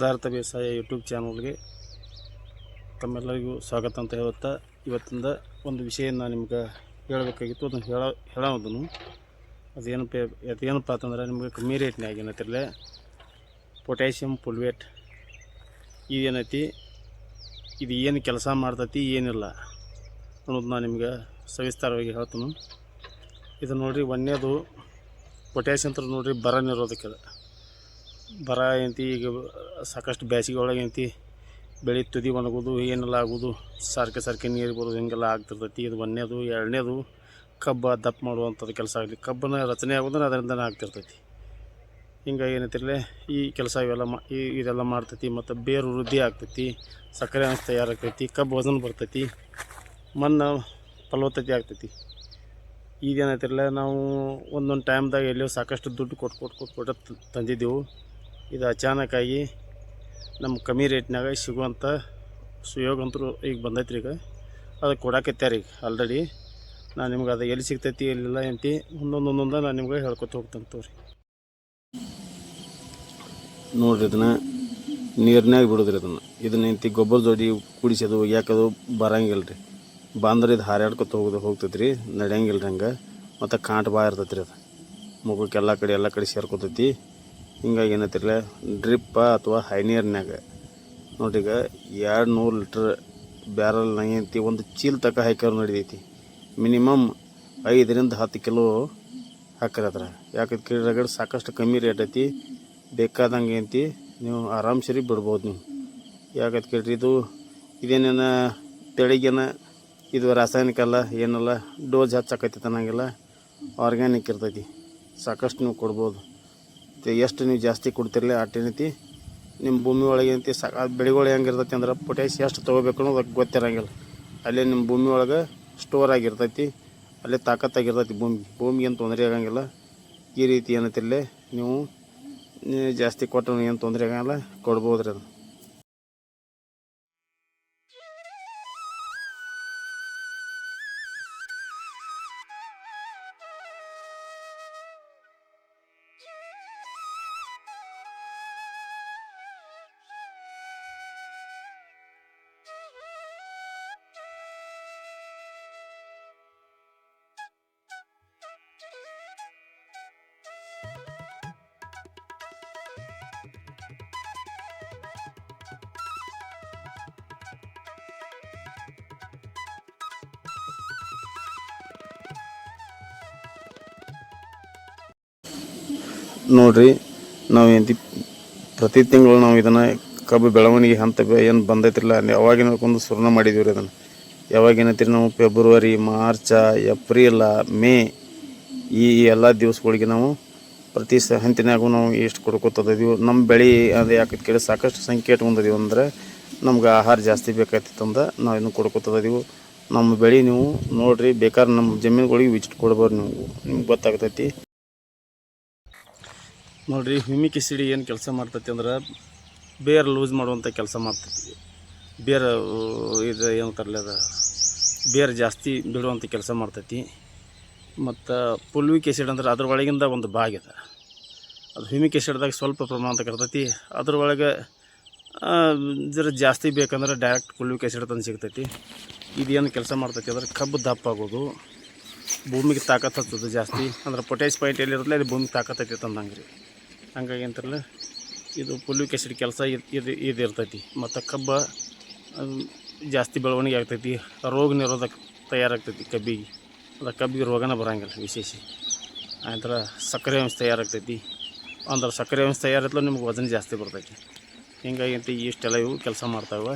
ಸಿದ್ಧಾರ್ಥ ಬೇಸಾಯ ಯೂಟ್ಯೂಬ್ ಚಾನಲ್ಗೆ ತಮ್ಮೆಲ್ಲರಿಗೂ ಸ್ವಾಗತ ಅಂತ ಹೇಳುತ್ತಾ, ಇವತ್ತಿಂದ ಒಂದು ವಿಷಯ ನಾನು ನಿಮ್ಗೆ ಹೇಳಬೇಕಾಗಿತ್ತು. ಅದನ್ನು ಹೇಳೋದನ್ನು ಅದೇನಪ್ಪ ಅಂತಂದ್ರೆ, ನಿಮಗೆ ಕಮ್ಮಿ ರೇಟ್ನಾಗ ಏನೈತಿರಲ್ಲ ಪೊಟ್ಯಾಷಿಯಮ್ ಫುಲ್ವೇಟ್ ಇದೇನೈತಿ, ಇದು ಏನು ಕೆಲಸ ಮಾಡ್ತೈತಿ ಏನಿಲ್ಲ ಅನ್ನೋದು ನಾನು ನಿಮ್ಗೆ ಸವಿಸ್ತಾರವಾಗಿ ಹೇಳ್ತೀನಿ. ಇದು ನೋಡಿರಿ, ಒಂದೇದು ಪೊಟ್ಯಾಷಿಯಮ್ ಅಂತ ನೋಡಿರಿ ಬರ ನಿರೋಧಕ. ಬರ ಏನೈತಿ, ಈಗ ಸಾಕಷ್ಟು ಬೇಸಿಗೆ ಒಳಗೆ ಏನೈತಿ ಬೆಳೆ ತುದಿ ಒಣಗೋದು ಏನೆಲ್ಲ ಆಗೋದು, ಸಾರ್ಕೆ ನೀರು ಬರೋದು ಹಿಂಗೆಲ್ಲ ಆಗ್ತಿರ್ತೈತಿ. ಇದು ಒಂದನೇದು. ಎರಡನೇದು ಕಬ್ಬು ದಪ್ಪ ಮಾಡುವಂಥದ್ದು ಕೆಲಸ ಆಗಲಿ, ಕಬ್ಬನ ರಚನೆ ಆಗೋದನ್ನ ಅದರಿಂದನೇ ಆಗ್ತಿರ್ತೈತಿ. ಹಿಂಗಾಗಿ ಏನೈತಿರಲ್ಲ ಈ ಕೆಲಸ ಇದೆಲ್ಲ ಮಾಡ್ತೈತಿ. ಮತ್ತು ಬೇರು ವೃದ್ಧಿ ಆಗ್ತೈತಿ, ಸಕ್ಕರೆ ಅಂಶ ತಯಾರಾಗ್ತೈತಿ, ಕಬ್ಬು ವಜನ್ ಬರ್ತೈತಿ, ಮಣ್ಣು ಫಲವತ್ತತೆ ಆಗ್ತೈತಿ. ಈಗೇನೈತಿರಲ್ಲ ನಾವು ಒಂದೊಂದು ಟೈಮ್ದಾಗ ಎಲ್ಲೋ ಸಾಕಷ್ಟು ದುಡ್ಡು ಕೊಟ್ಟು ತಂದಿದ್ದೆವು. ಇದು ಅಚಾನಕ್ಕಾಗಿ ನಮ್ಮ ಕಮ್ಮಿ ರೇಟ್ನಾಗ ಸಿಗುವಂಥ ಸುಯೋಗ ಅಂತೂ ಈಗ ಬಂದೈತ್ರಿ. ಈಗ ಅದಕ್ಕೆ ಕೊಡಾಕತ್ಯಾರ ಈಗ ಆಲ್ರೆಡಿ. ನಾನು ನಿಮ್ಗೆ ಅದು ಎಲ್ಲಿ ಸಿಗ್ತೈತಿ ಎಲ್ಲಿಲ್ಲ ಅಂತಿ ಒಂದೊಂದು ನಾನು ನಿಮ್ಗೆ ಹೇಳ್ಕೊತ ಹೋಗ್ತೇನೆ ತೋರಿ. ನೋಡಿರಿ, ಇದನ್ನು ನೀರಿನಾಗ ಬಿಡೋದ್ರಿ. ಇದನ್ನ ಇಂತಿ ಗೊಬ್ಬರ ಜೋಡಿ ಕುಡಿಸೋದು ಯಾಕದು ಬರಂಗಿಲ್ಲ ರೀ. ಬಂದ್ರೆ ಇದು ಹಾರಾಡ್ಕೊತ ಹೋಗ್ತೈತಿ ರೀ, ನಡೆಯಂಗಿಲ್ಲ ರೀ ಹಂಗೆ. ಮತ್ತು ಕಾಂಟ ಬಾ ಇರ್ತೈತಿ ರೀ, ಅದು ಮುಖಕ್ಕೆ ಎಲ್ಲ ಕಡೆ ಸೇರ್ಕೊತೈತಿ. ಹಿಂಗಾಗಿ ಏನೈತಿರಲ್ಲ ಡ್ರಿಪ್ಪ ಅಥವಾ ಹೈ ನೀರಿನಾಗ ನೋಡ್ರಿ, ಈಗ 200 ಲೀಟ್ರ್ ಬ್ಯಾರಲ್ನಾಗ ಏನೈತಿ ಒಂದು ಚೀಲ ತನಕ ಹಾಕ್ಯಾರ ನಡಿತೈತಿ. ಮಿನಿಮಮ್ 5 ರಿಂದ 10 ಕಿಲೋ ಹಾಕ್ರಿ ಅದ್ರ. ಯಾಕಂತ ಕೇಳಿದ್ರೆ ಸಾಕಷ್ಟು ಕಮ್ಮಿ ರೇಟ್ ಐತಿ. ಬೇಕಾದಂಗೆ ಏನೈತಿ ನೀವು ಆರಾಮ್ ಸರಿ ಬಿಡ್ಬೋದು ನೀವು. ಯಾಕಂತ ಕೇಳ್ರಿ, ಇದೇನೇನು ತೆಳಿಗೇನ ಇದು ರಾಸಾಯನಿಕ ಅಲ್ಲ ಏನಲ್ಲ, ಡೋಸ್ ಹೆಚ್ಚಾಕೈತಿ ಅನ್ನಂಗಿಲ್ಲ, ಆರ್ಗ್ಯಾನಿಕ್ ಇರ್ತೈತಿ. ಸಾಕಷ್ಟು ನೀವು ಕೊಡ್ಬೋದು. ಎಷ್ಟು ನೀವು ಜಾಸ್ತಿ ಕೊಡ್ತಿರಲಿ ಅಷ್ಟೇನೈತಿ ನಿಮ್ಮ ಭೂಮಿ ಒಳಗೆ ಏನೈತಿ ಬೆಳೆಗಳು ಹೆಂಗಿರ್ತೈತಿ ಅಂದ್ರೆ ಪೊಟ್ಯಾಷ್ ಎಷ್ಟು ತೊಗೋಬೇಕು ಅನ್ನೋದು ಅದಕ್ಕೆ ಗೊತ್ತಿರಂಗಿಲ್ಲ. ಅಲ್ಲೇ ನಿಮ್ಮ ಭೂಮಿ ಒಳಗೆ ಸ್ಟೋರ್ ಆಗಿರ್ತೈತಿ, ಅಲ್ಲೇ ತಾಕತ್ತಾಗಿರ್ತೈತಿ. ಭೂಮಿಗೆ ಏನು ತೊಂದರೆ ಆಗಂಗಿಲ್ಲ. ಈ ರೀತಿ ಏನೈತಿರಲ್ಲೇ ನೀವು ಜಾಸ್ತಿ ಕೊಟ್ಟು ಏನು ತೊಂದರೆ ಆಗಂಗಿಲ್ಲ, ಕೊಡ್ಬೋದ್ರಿ ಅದು. ನೋಡ್ರಿ, ನಾವು ಏನಂತ ಪ್ರತಿ ತಿಂಗಳು ನಾವು ಇದನ್ನು ಕಬ್ಬು ಬೆಳವಣಿಗೆ ಹಂತ ಏನು ಬಂದೈತಿಲ್ಲ ಯಾವಾಗಿನ ಒಂದು ಸುರ್ಣ ಮಾಡಿದ್ದೀವಿ ರೀ. ಅದನ್ನು ಯಾವಾಗೇನೈತಿ ನಾವು ಫೆಬ್ರವರಿ, ಮಾರ್ಚ, ಏಪ್ರಿಲ್, ಮೇ ಈ ಎಲ್ಲ ದಿವಸಗಳಿಗೆ ನಾವು ಪ್ರತಿ ಹಂತಿನಾಗೂ ನಾವು ಎಷ್ಟು ಕೊಡ್ಕೊತದೀವಿ. ನಮ್ಮ ಬೆಳೆ ಅದು ಯಾಕೆ ಕೇಳಿ ಸಾಕಷ್ಟು ಸಂಖ್ಯೆ ಇಟ್ಕೊಂಡದೀವಿ ಅಂದ್ರೆ ನಮ್ಗೆ ಆಹಾರ ಜಾಸ್ತಿ ಬೇಕಾಗ್ತಿತ್ತಂದ ನಾವು ಇದನ್ನು ಕೊಡ್ಕೊತದೀವಿ. ನಮ್ಮ ಬೆಳೆ ನೀವು ನೋಡಿರಿ, ಬೇಕಾದ್ರೆ ನಮ್ಮ ಜಮೀನುಗಳಿಗೆ ವಿಸಿಟ್ ಕೊಡ್ಬೋದು, ನಿಮ್ಗೆ ಗೊತ್ತಾಗ್ತೈತಿ. ನೋಡಿರಿ, ಹ್ಯೂಮಿಕ್ ಆಸಿಡ್ ಏನು ಕೆಲಸ ಮಾಡ್ತೈತಿ ಅಂದ್ರೆ ಬೇರು ಲೂಸ್ ಮಾಡುವಂಥ ಕೆಲಸ ಮಾಡ್ತೈತಿ. ಬೇರು ಇದು ಏನಂತಾರಲ್ಲ, ಅದು ಬೇರು ಜಾಸ್ತಿ ಬಿಡುವಂಥ ಕೆಲಸ ಮಾಡ್ತೈತಿ. ಮತ್ತು ಫುಲ್ವಿಕ್ ಆಸಿಡ್ ಅಂದ್ರೆ ಅದ್ರೊಳಗಿಂದ ಒಂದು ಭಾಗ ಇದೆ. ಅದು ಹ್ಯೂಮಿಕ್ ಆಸಿಡ್ದಾಗ ಸ್ವಲ್ಪ ಪ್ರಮಾಣದಾಗ ಇರ್ತೈತಿ. ಅದ್ರೊಳಗೆ ಜರ ಜಾಸ್ತಿ ಬೇಕಂದ್ರೆ ಡೈರೆಕ್ಟ್ ಫುಲ್ವಿಕ್ ಆಸಿಡ್ ತಂದು ಸಿಗ್ತೈತಿ. ಇದೇನು ಕೆಲಸ ಮಾಡ್ತೈತಿ ಅಂದ್ರೆ ಕಬ್ಬು ದಪ್ಪ ಆಗೋದು, ಭೂಮಿಗೆ ತಾಕತ್ತು ಹತ್ತದು ಜಾಸ್ತಿ. ಅಂದ್ರೆ ಪೊಟ್ಯಾಷ್ ಪಾಯಿಂಟ್ ಎಲ್ಲಿರಲ್ಲ ಅಲ್ಲಿ ಭೂಮಿಗೆ ತಾಕತ್ತೈತಿ ತಂದಂಗೆ ರೀ. ಹಂಗಾಗಿ ಅಂತಾರಲ್ಲ ಇದು ಫುಲ್ವಿಕ್ ಆಸಿಡ್ ಕೆಲಸ ಇದು ಇರ್ತೈತಿ. ಮತ್ತು ಕಬ್ಬು ಜಾಸ್ತಿ ಬೆಳವಣಿಗೆ ಆಗ್ತೈತಿ, ರೋಗ ನಿರೋಧಕ ತಯಾರಾಗ್ತೈತಿ ಕಬ್ಬಿಗೆ. ಅದು ಕಬ್ಬಿಗೆ ರೋಗನ ಬರೋಂಗಿಲ್ಲ ವಿಶೇಷ. ಆನಂತರ ಸಕ್ಕರೆ ಅಂಶ ತಯಾರಾಗ್ತೈತಿ. ಅಂದ್ರೆ ಸಕ್ಕರೆ ಅಂಶ ತಯಾರಿತ್ತಲೂ ನಿಮ್ಗೆ ವಜನ್ ಜಾಸ್ತಿ ಬರ್ತೈತಿ. ಹಿಂಗಾಗಿ ಅಂತ ಇಷ್ಟೆಲ್ಲ ಇವು ಕೆಲಸ ಮಾಡ್ತಾವೆ.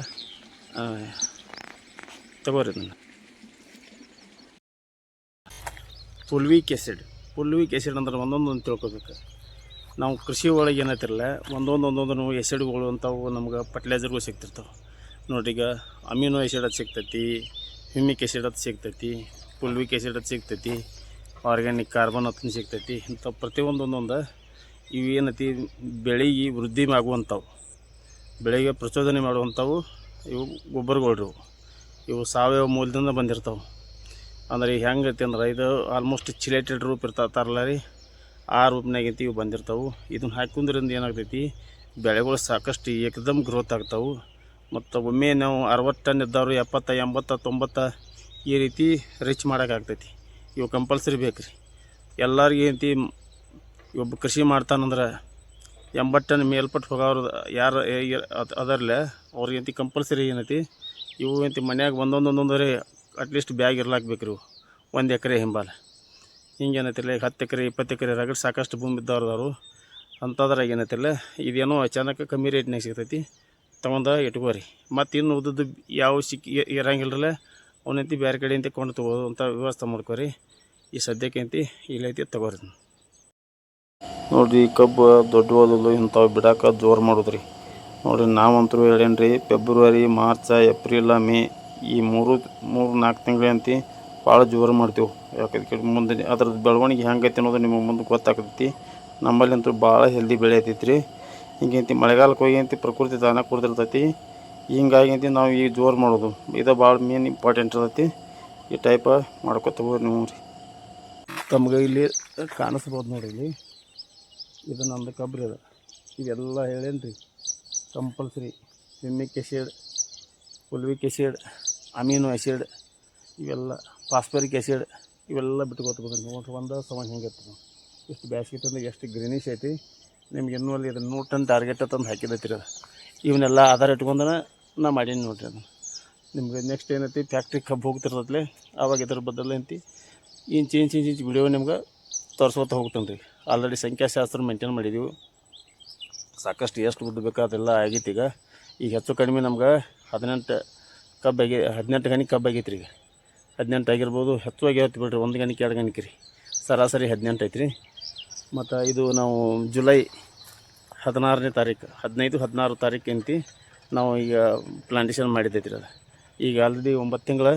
ತಗೋರಿ ಇದನ್ನು. ಫುಲ್ವಿಕ್ ಆಸಿಡ್ ಅಂದ್ರೆ ಒಂದೊಂದು ತಿಳ್ಕೊಬೇಕು ನಾವು. ಕೃಷಿ ಒಳಗೆ ಏನೈತಿರಲ್ಲ ಒಂದೊಂದು ಎಸಿಡ್ಗಳು ಅಂಥವು ನಮ್ಗೆ ಫರ್ಟಿಲೈಸರ್ಗಳು ಸಿಗ್ತಿರ್ತಾವೆ. ನೋಡ್ರಿ, ಈಗ ಅಮಿನೋ ಆಸಿಡ್ ಅದು ಸಿಗ್ತೈತಿ, ಹ್ಯೂಮಿಕ್ ಆಸಿಡ್ ಅದು ಸಿಗ್ತೈತಿ, ಫುಲ್ವಿಕ್ ಆಸಿಡ್ ಅದು ಸಿಗ್ತೈತಿ, ಆರ್ಗ್ಯಾನಿಕ್ ಕಾರ್ಬನ್ ಅದು ಸಿಗ್ತೈತಿ. ಇಂಥ ಪ್ರತಿಯೊಂದೊಂದೊಂದು ಇವು ಏನೈತಿ ಬೆಳೆಗೆ ವೃದ್ಧಿ ಆಗುವಂಥವು, ಬೆಳೆಗೆ ಪ್ರಚೋದನೆ ಮಾಡುವಂಥವು ಇವು ಗೊಬ್ಬರಗಳು. ಇವು ಸಾವಯವ ಮೂಲದಿಂದ ಬಂದಿರ್ತಾವೆ. ಅಂದ್ರೆ ಹೆಂಗೆ ಐತಿ ಅಂದ್ರೆ ಇದು ಆಲ್ಮೋಸ್ಟ್ ಚಿಲೇಟೆಡ್ ರೂಪ್ ಇರ್ತಾರಲ್ಲ ರೀ, ಆ ರೂಪ್ನಾಗೈತಿ ಇವು ಬಂದಿರ್ತಾವೆ. ಇದನ್ನು ಹಾಕೋದ್ರಿಂದ ಏನಾಗ್ತೈತಿ, ಬೆಳೆಗಳು ಸಾಕಷ್ಟು ಏಕದಮ್ ಗ್ರೋತ್ ಆಗ್ತಾವೆ. ಮತ್ತು ಒಮ್ಮೆ ನಾವು 60 ಟನ್ ಇದ್ದವರು 70, 80, 90 ಈ ರೀತಿ ರೀಚ್ ಮಾಡೋಕ್ಕಾಗ್ತೈತಿ. ಇವು ಕಂಪಲ್ಸರಿ ಬೇಕು ರೀ ಎಲ್ಲರಿಗೆ. ಏನಂತಿ ಒಬ್ಬ ಕೃಷಿ ಮಾಡ್ತಾನಂದ್ರೆ 80 ಟನ್ ಮೇಲ್ಪಟ್ಟು ಹೋಗೋರು ಯಾರು ಅದರಲ್ಲೇ ಅವ್ರಿಗಂತಿ ಕಂಪಲ್ಸರಿ ಏನೈತಿ ಇವು ಏನಂತಿ ಮನ್ಯಾಗ ಒಂದೊಂದೊಂದೊಂದರೆ ಅಟ್ಲೀಸ್ಟ್ ಬ್ಯಾಗ್ ಇರ್ಲಾಕ್ಬೇಕು ರೀ. 1 ಎಕರೆ ಹಿಂಬಾಲ ಹಿಂಗೇನೈತಿಲ್ಲ. ಈಗ 10 ಎಕರೆ 20 ಎಕರೆ ರಗಡ್ ಸಾಕಷ್ಟು ಭೂಮಿ ಇದ್ದವ್ರದವರು ಅಂಥದ್ರಾಗ ಏನೈತಿಲ್ಲ ಇದೇನೋ ಅಚಾನಕ್ ಕಮ್ಮಿ ರೇಟ್ನಾಗ ಸಿಗ್ತೈತಿ, ತೊಗೊಂಡು ಇಟ್ಕೋರಿ. ಮತ್ತು ಇನ್ನು ಉದ್ದದ್ದು ಯಾವ ಇರಂಗಿಲ್ಲರಲ್ಲ ಅವನಂತಿ ಬೇರೆ ಕಡೆ ಅಂತ ಕೊಂಡು ತೊಗೋದು ಅಂತ ವ್ಯವಸ್ಥೆ ಮಾಡ್ಕೋರಿ. ಈ ಸದ್ಯಕ್ಕೆ ಅಂತಿ ಇಲ್ಲೈತಿ ತಗೋರಿ. ನೋಡಿರಿ ಕಬ್ಬು ದೊಡ್ಡವಾದದ್ದು ಇಂಥವು ಬಿಡಾಕ ಜೋರು ಮಾಡೋದ್ರಿ. ನೋಡಿರಿ ನಾವಂತರೂ ಹೇಳೇನು ರೀ, ಫೆಬ್ರವರಿ, ಮಾರ್ಚ, ಏಪ್ರಿಲ, ಮೇ ಈ 3-4 ತಿಂಗಳಂತಿ ಭಾಳ ಜೋರು ಮಾಡ್ತೀವಿ. ಯಾಕಂದ್ರೆ ಮುಂದೆ ಅದ್ರದ್ದು ಬೆಳವಣಿಗೆ ಹೆಂಗೈತಿ ಅನ್ನೋದು ನಿಮಗೆ ಮುಂದೆ ಗೊತ್ತಾಗ್ತೈತಿ. ನಮ್ಮಲ್ಲಂತೂ ಭಾಳ ಹೆಲ್ದಿ ಬೆಳೆ ಐತೈತಿ ರೀ. ಹಿಂಗಂತಿ ಮಳೆಗಾಲಕ್ಕೆ ಹೋಗಿ ಅಂತಿ ಪ್ರಕೃತಿ ದಾನ ಕೊಡ್ತಿರ್ತೈತಿ. ಹಿಂಗಾಗಿ ಅಂತಿ ನಾವು ಈಗ ಜೋರು ಮಾಡೋದು ಇದು ಭಾಳ ಮೇನ್ ಇಂಪಾರ್ಟೆಂಟ್ ಇರ್ತೈತಿ. ಈ ಟೈಪ ಮಾಡ್ಕೊತಗೋರಿ ನೀವು ರೀ. ತಮ್ಗೆ ಇಲ್ಲಿ ಕಾಣಿಸ್ಬೋದು ನೋಡಿ, ಇಲ್ಲಿ ಇದು ನಮ್ಮದು ಕಬ್ರಿ ಅದ. ಇವೆಲ್ಲ ಹೇಳೇನು ರೀ compulsory humic acid, fulvic acid, amino acid, ಇವೆಲ್ಲ ಫಾಸ್ಫರಿಕ್ ಆ್ಯಸಿಡ್ ಇವೆಲ್ಲ ಬಿಟ್ಕೋತಬೋದು. ನೋಡ್ರಿ ಒಂದು ಸಮ ಹೆಂಗೈತಿ ಎಷ್ಟು ಬ್ಯಾಸ್ಗೆ ತಂದು ಎಷ್ಟು ಗ್ರೀನಿಶ್ ಐತಿ. ನಿಮ್ಗೆ ಇನ್ನೂ ಅಲ್ಲಿ ಇದನ್ನು 100 ಟನ್ ಟಾರ್ಗೆಟ್ ತಂದು ಹಾಕಿದೈತಿ ರೀ. ಇವನ್ನೆಲ್ಲ ಆಧಾರ ಇಟ್ಕೊಂಡನ ನಾ ಮಾಡೀನಿ ನೋಡ್ರಿ. ಅದು ನಿಮ್ಗೆ ನೆಕ್ಸ್ಟ್ ಏನೈತಿ ಫ್ಯಾಕ್ಟ್ರಿ ಕಬ್ಬು ಹೋಗ್ತಿರ್ತೈತಿ ಆವಾಗ ಇದ್ರ ಬದಲು ಅಂತಿ ಇಂಚ್ ವಿಡಿಯೋ ನಿಮ್ಗೆ ತೋರಿಸ್ಕೊತ ಹೋಗ್ತಾನೆ ರೀ. ಆಲ್ರೆಡಿ ಸಂಖ್ಯಾಶಾಸ್ತ್ರ ಮೇಂಟೈನ್ ಮಾಡಿದ್ದೀವಿ. ಸಾಕಷ್ಟು ಎಷ್ಟು ದುಡ್ಡು ಬೇಕು ಅದೆಲ್ಲ ಆಗೈತಿ. ಈಗ ಹೆಚ್ಚು ಕಡಿಮೆ ನಮ್ಗೆ 18 ಗಣಿ ಕಬ್ಬು ಆಗೈತಿ ರೀ. ಈಗ 18 ಆಗಿರ್ಬೋದು, ಹೆಚ್ಚು ಆಗ್ಯಾವತ್ತು ಬಿಡ್ರಿ. 1 ಗಣಿಕೆ 2 ಗಣಿಕೆ ರೀ, ಸರಾಸರಿ 18 ಐತಿ ರೀ. ಮತ್ತು ಇದು ನಾವು ಜುಲೈ 16ನೇ ತಾರೀಕು 15-16 ತಾರೀಕು ಅಂತಿ ನಾವು ಈಗ ಪ್ಲಾಂಟೇಶನ್ ಮಾಡಿದ್ದೈತಿ ರೀ. ಅದು ಈಗ ಆಲ್ರೆಡಿ 9 ತಿಂಗಳ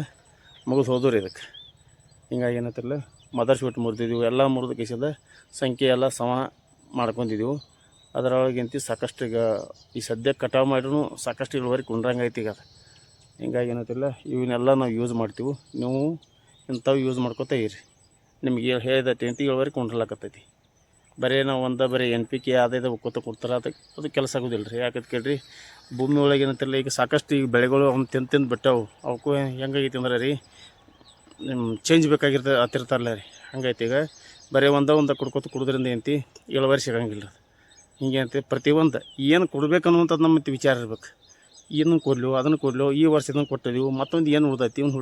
ಮುಗಿದು ಹೋದ್ವು ರೀ. ಇದಕ್ಕೆ ಹಿಂಗಾಗಿ ಏನಂತಿರಲ್ಲ ಮದರ್ ಶೂಟ್ ಮುರಿದಿದ್ದೀವಿ. ಎಲ್ಲ ಮುರಿದ ಕೇಸಿಂದ ಸಂಖ್ಯೆ ಎಲ್ಲ ಸಮ ಮಾಡ್ಕೊಂಡಿದ್ದೀವಿ. ಅದರೊಳಗಿಂತ ಸಾಕಷ್ಟು ಈಗ ಈ ಸದ್ಯಕ್ಕೆ ಕಟಾವು ಮಾಡಿರೂ ಸಾಕಷ್ಟು ಇಳುವರಿ ಕುಂಡ್ರಂಗೆ ಐತಿ ಈಗ. ಹಿಂಗಾಗಿ ಏನಂತಿಲ್ಲ ಇವನ್ನೆಲ್ಲ ನಾವು ಯೂಸ್ ಮಾಡ್ತೀವಿ. ನೀವು ಇಂಥವು ಯೂಸ್ ಮಾಡ್ಕೊತಾ ಇರಿ. ನಿಮಗೆ ಹೇಳಿದೈತಿ ಅಂತ ಇಳುವರಿ ಕುಂಡ್ರಲಾಕತ್ತೈತಿ. ಬರೀ ನಾವು ಬರೀ NPK ಆದಾಯದ ಒಕ್ಕೋತ ಕೊಡ್ತಾರೆ, ಅದು ಕೆಲಸ ಆಗೋದಿಲ್ಲ ರೀ. ಯಾಕಂತ ಕೇಳಿರಿ, ಭೂಮಿ ಒಳಗೆ ಏನಂತಿಲ್ಲ ಈಗ ಸಾಕಷ್ಟು ಈಗ ಬೆಳೆಗಳು ಅವ್ನು ತಿಂದು ಬಿಟ್ಟಾವು. ಅವಕ್ಕೂ ಹೆಂಗೈತಿ ಅಂದ್ರೆ ರೀ ಚೇಂಜ್ ಆತಿರ್ತಾರಲ್ಲ ರೀ. ಹಂಗೈತಿ ಈಗ ಬರೀ ಒಂದು ಕುಡಿದ್ರಿಂದ ಏನಂತಿ ಇಳುವರಿ ಸಿಗಂಗಿಲ್ಲ ರೀ. ಹಿಂಗೆ ಅಂತ ಪ್ರತಿಯೊಂದು ಏನು ಕೊಡ್ಬೇಕು ಅನ್ನುವಂಥದ್ದು ನಮ್ಮ ವಿಚಾರ ಇರ್ಬೇಕು. ಇದನ್ನು ಕೊಡ್ಲು ಅದನ್ನು ಕೊಡ್ಲು, ಈ ವರ್ಷ ಇದನ್ನು ಕೊಟ್ಟಿದ್ದೀವಿ, ಮತ್ತೊಂದು ಏನು ಉಳ್ದೈತಿ ಇವ್ನು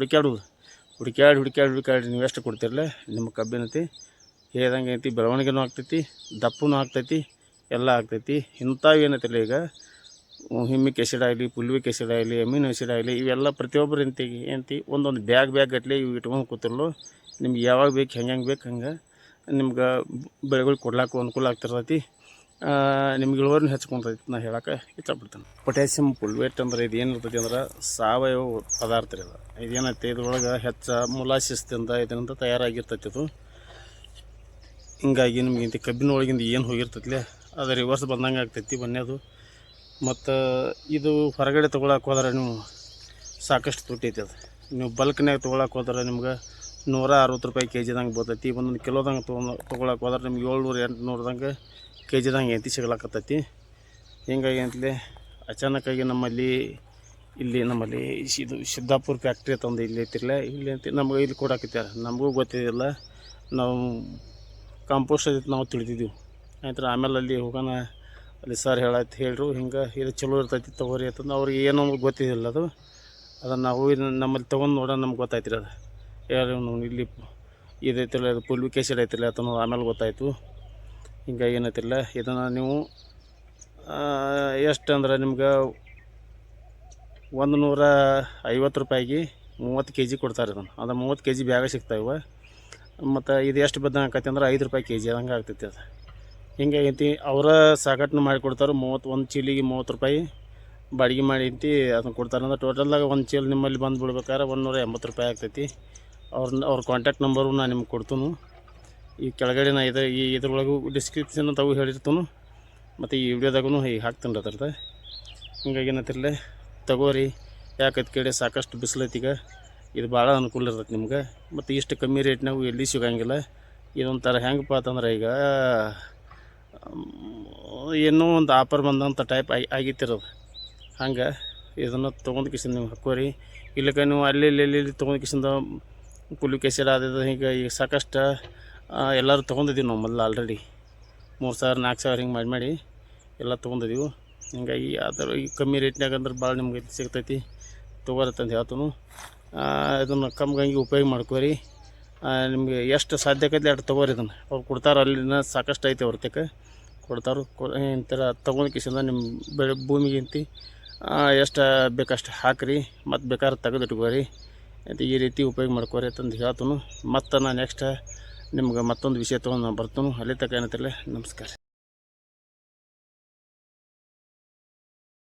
ಹುಡುಕ್ಯಾಡಿ ನೀವು ಎಷ್ಟು ಕೊಡ್ತಿರಲ್ಲ ನಿಮ್ಮ ಕಬ್ಬಿನೈತಿ ಹೇಳ್ದಂಗೆ ಐತಿ ಬೆಳವಣಿಗೆನೂ ಆಗ್ತೈತಿ, ದಪ್ಪನೂ ಆಗ್ತೈತಿ, ಎಲ್ಲ ಆಗ್ತೈತಿ. ಇಂಥವು ಏನೈತಿಲ್ಲ ಈಗ ಹ್ಯೂಮಿಕ್ ಆ್ಯಸಿಡ್ ಆಗಲಿ, ಫುಲ್ವಿಕ್ ಆ್ಯಸಿಡ್ ಆಗಲಿ, ಅಮೀನೋ ಆ್ಯಸಿಡ್ ಆಗಲಿ ಇವೆಲ್ಲ ಪ್ರತಿಯೊಬ್ಬರು ಏನಂತಿ ಒಂದೊಂದು ಬ್ಯಾಗ್ ಗಟ್ಟಲೆ ಇವು ಇಟ್ಕೊಂಡು ಕೂತಿರಲು ನಿಮ್ಗೆ ಯಾವಾಗ ಬೇಕು ಹೆಂಗೆ ಬೇಕು ಹಂಗೆ ನಿಮ್ಗೆ ಬೆಳೆಗಳು ಕೊಡ್ಲಾಕು ಅನುಕೂಲ ಆಗ್ತಿರ್ತೈತಿ. ನಿಮ್ಗೆ ಇಳುವರಿನೂ ಹೆಚ್ಚಿಕೊಂತೈತಿ ನಾ ಹೇಳೋಕೆ ಇಷ್ಟಪಡ್ತೇನೆ. ಪೊಟ್ಯಾಸಿಯಮ್ ಫುಲ್ವೇಟ್ ಅಂದ್ರೆ ಇದು ಏನಿರ್ತೈತಿ ಅಂದ್ರೆ ಸಾವಯವ ಪದಾರ್ಥ ರೀ. ಅದು ಇದೇನೈತಿ ಇದ್ರೊಳಗೆ ಹೆಚ್ಚು ಮೊಲಾಸಿಸ್ದಿಂದ ಇದರಿಂದ ತಯಾರಾಗಿರ್ತೈತಿ ಅದು. ಹಿಂಗಾಗಿ ನಿಮ್ಗೆ ಇಂಥ ಕಬ್ಬಿನ ಒಳಗಿಂದ ಏನು ಹೋಗಿರ್ತೈತಿ ಅದು ರಿವರ್ಸ್ ಬಂದಂಗೆ ಆಗ್ತೈತಿ ಬನ್ನೇದು. ಮತ್ತು ಇದು ಹೊರಗಡೆ ತೊಗೊಳಕ್ಕೆ ಹೋದ್ರೆ ನೀವು ಸಾಕಷ್ಟು ತುಟ್ಟೈತಿ. ಅದು ನೀವು ಬಲ್ಕ್ನಾಗ ತೊಗೊಳಕ್ಕೆ ಹೋದ್ರೆ ನಿಮ್ಗೆ 160 ರೂಪಾಯಿ KGದಂಗೆ ಬರ್ತೈತಿ. ಒಂದೊಂದು ಕಿಲೋದಂಗೆ ತೊಗೊಳಕ್ಕೆ ಹೋದ್ರೆ ನಿಮ್ಗೆ 700-800ದಂಗೆ KGದಂಗೆ ಎಂತಿ ಸಿಗ್ಲಾಕತ್ತೈತಿ. ಹಿಂಗಾಗಿ ಅಂತಲೇ ಅಚಾನಕ್ಕಾಗಿ ನಮ್ಮಲ್ಲಿ ಇದು ಸಿದ್ದಾಪುರ ಫ್ಯಾಕ್ಟ್ರಿ ತಂದು ಇಲ್ಲಿ ಐತಿರಲ್ಲ, ಇಲ್ಲಿ ಅಂತ ನಮ್ಗೆ ಇಲ್ಲಿ ಕೊಡಾಕತ್ಯಾರ. ನಮಗೂ ಗೊತ್ತಿದ್ದಿಲ್ಲ, ನಾವು ಕಾಂಪೋಸ್ಟ್ ಐತಿ ನಾವು ತಿಳಿದಿದ್ದೀವಿ ಆಯ್ತು. ಆಮೇಲೆ ಅಲ್ಲಿ ಹೋಗೋಣ ಅಲ್ಲಿ ಸರ್ ಹೇಳ್ರು ಹಿಂಗೆ ಇದು ಚಲೋ ಇರ್ತೈತಿ ತಗೋರಿ ಅಂತಂದು ಅವ್ರಿಗೆ ಏನೋ ಗೊತ್ತಿದ್ದಿಲ್ಲ. ಅದನ್ನು ನಾವು ನಮ್ಮಲ್ಲಿ ತೊಗೊಂಡು ನೋಡೋಣ ನಮ್ಗೆ ಗೊತ್ತಾಯ್ತು ಅದು ಯಾರು ಇಲ್ಲಿ ಇದೈತಿಲ್ಲ, ಇದು ಫುಲ್ವಿಕ್ ಆ್ಯಸಿಡ್ ಐತಿಲ್ಲ ಅಂತ ಆಮೇಲೆ ಗೊತ್ತಾಯಿತು. ಹಿಂಗಾಗಿ ಏನೈತಿಲ್ಲ ಇದನ್ನು ನೀವು ಎಷ್ಟು ಅಂದ್ರೆ ನಿಮ್ಗೆ 150 ರೂಪಾಯಿಗೆ 30 kg ಕೊಡ್ತಾರೆ. ಅದು 30 kg ಬ್ಯಾಗ ಸಿಗ್ತಾವೆ. ಮತ್ತು ಇದು ಎಷ್ಟು ಬದ್ದಂಗೆ ಆಕೈತಿ ಅಂದ್ರೆ 5 ರೂಪಾಯಿ KG ಹಂಗೆ ಆಗ್ತೈತಿ. ಅದು ಹಿಂಗಾಗೈತಿ. ಅವರ ಸಾಗಾಟನ ಮಾಡಿಕೊಡ್ತಾರೆ. ಒಂದು ಚೀಲಿಗೆ 30 ರೂಪಾಯಿ ಬಾಡಿಗೆ ಮಾಡಿ ಅಂತಿ ಅದನ್ನು ಕೊಡ್ತಾರೆ. ಅಂದ್ರೆ ಟೋಟಲ್ದಾಗ ಒಂದು ಚೀಲ ನಿಮ್ಮಲ್ಲಿ ಬಂದು ಬಿಡ್ಬೇಕಾದ್ರೆ 180 ರೂಪಾಯಿ ಆಗ್ತೈತಿ. ಅವ್ರ ಕಾಂಟ್ಯಾಕ್ಟ್ ನಂಬರು ನಾನು ನಿಮ್ಗೆ ಕೊಡ್ತೀನಿ. ಈ ಕೆಳಗಡೆ ನಾ ಇದ್ರೊಳಗೂ ಡಿಸ್ಕ್ರಿಪ್ಷನ್ ತಾವು ಹೇಳಿರ್ತೀನಿ, ಮತ್ತು ಈ ವಿಡಿಯೋದಾಗೂ ಈಗ ಹಾಕ್ತೀನಿ ಅದ್ರದ್ದು. ಹಿಂಗಾಗಿ ಏನಂತಿರಲ್ಲ ತಗೋರಿ. ಯಾಕಂತ ಕೇಳಿ ಸಾಕಷ್ಟು ಬಿಸಿಲೈತಿಗ ಇದು ಭಾಳ ಅನುಕೂಲ ಇರ್ತೈತಿ ನಿಮ್ಗೆ. ಮತ್ತು ಇಷ್ಟು ಕಮ್ಮಿ ರೇಟ್ನಾಗೂ ಎಲ್ಲಿ ಸಿಗೋಂಗಿಲ್ಲ. ಇದೊಂಥರ ಹೆಂಗಪ್ಪ ಅಂತಂದ್ರೆ ಈಗ ಏನೋ ಒಂದು ಆಫರ್ ಬಂದಂಥ ಟೈಪ್ ಆಗಿತ್ತಿರೋದು. ಹಂಗೆ ಇದನ್ನು ತೊಗೊಂಡು ಕಿಸಿಂದ ನೀವು ಹಾಕೋರಿ. ಇಲ್ಲಕ ನೀವು ಅಲ್ಲಿ ತೊಗೊಂಡು ಕಿಸಿಂದ ಫುಲ್ ಕೆಸರು ಆದಿದ್ದು ಹೀಗೆ ಈಗ ಸಾಕಷ್ಟು ಎಲ್ಲರೂ ತೊಗೊಂಡಿದ್ದೀವಿ ನಾವು ಮೊದಲು ಆಲ್ರೆಡಿ 3,000 4,000 ಹಿಂಗೆ ಮಾಡಿ ಎಲ್ಲ ತೊಗೊಂಡಿದ್ದೀವಿ. ಹಿಂಗಾಗಿ ಅದರ ಈ ಕಮ್ಮಿ ರೇಟ್ನಾಗ ಅಂದ್ರೆ ಭಾಳ ನಿಮ್ಗೆ ಸಿಗ್ತೈತಿ, ತೊಗೋರತ್ತಂತ ಹೇಳ್ತಾನು. ಇದನ್ನು ಕಮ್ಮಿಗೆ ಉಪಯೋಗ ಮಾಡ್ಕೋರಿ. ನಿಮಗೆ ಎಷ್ಟು ಸಾಧ್ಯ ಆಕೈತಿ ಅಷ್ಟು ತೊಗೋರಿ. ಇದನ್ನು ಅವ್ರು ಕೊಡ್ತಾರೆ, ಅಲ್ಲಿನ ಸಾಕಷ್ಟು ಐತೆ ಅವ್ರ ತಕ್ಕ ಕೊಡ್ತಾರೆ. ಇಂಥರ ತೊಗೊಂಡು ಕಿಸಿಂದ ನಿಮ್ಮ ಭೂಮಿಗಿಂತ ಎಷ್ಟು ಬೇಕಷ್ಟು ಹಾಕಿರಿ, ಮತ್ತು ಬೇಕಾದ್ರೆ ತೆಗೆದಿಟ್ಕೋರಿ. ಮತ್ತು ಈ ರೀತಿ ಉಪಯೋಗ ಮಾಡ್ಕೋರಿ ಅಂತಂದು ಹೇಳ್ತಾನು. ಮತ್ತು ನಾನು ನೆಕ್ಸ್ಟ್ ನಿಮ್ಗೆ ಮತ್ತೊಂದು ವಿಷಯ ತೊಗೊಂಡು ನಾನು ಬರ್ತಾನು. ಅಲ್ಲಿ ತನಕ ಏನಂತಿರಲ್ಲ, ನಮಸ್ಕಾರ.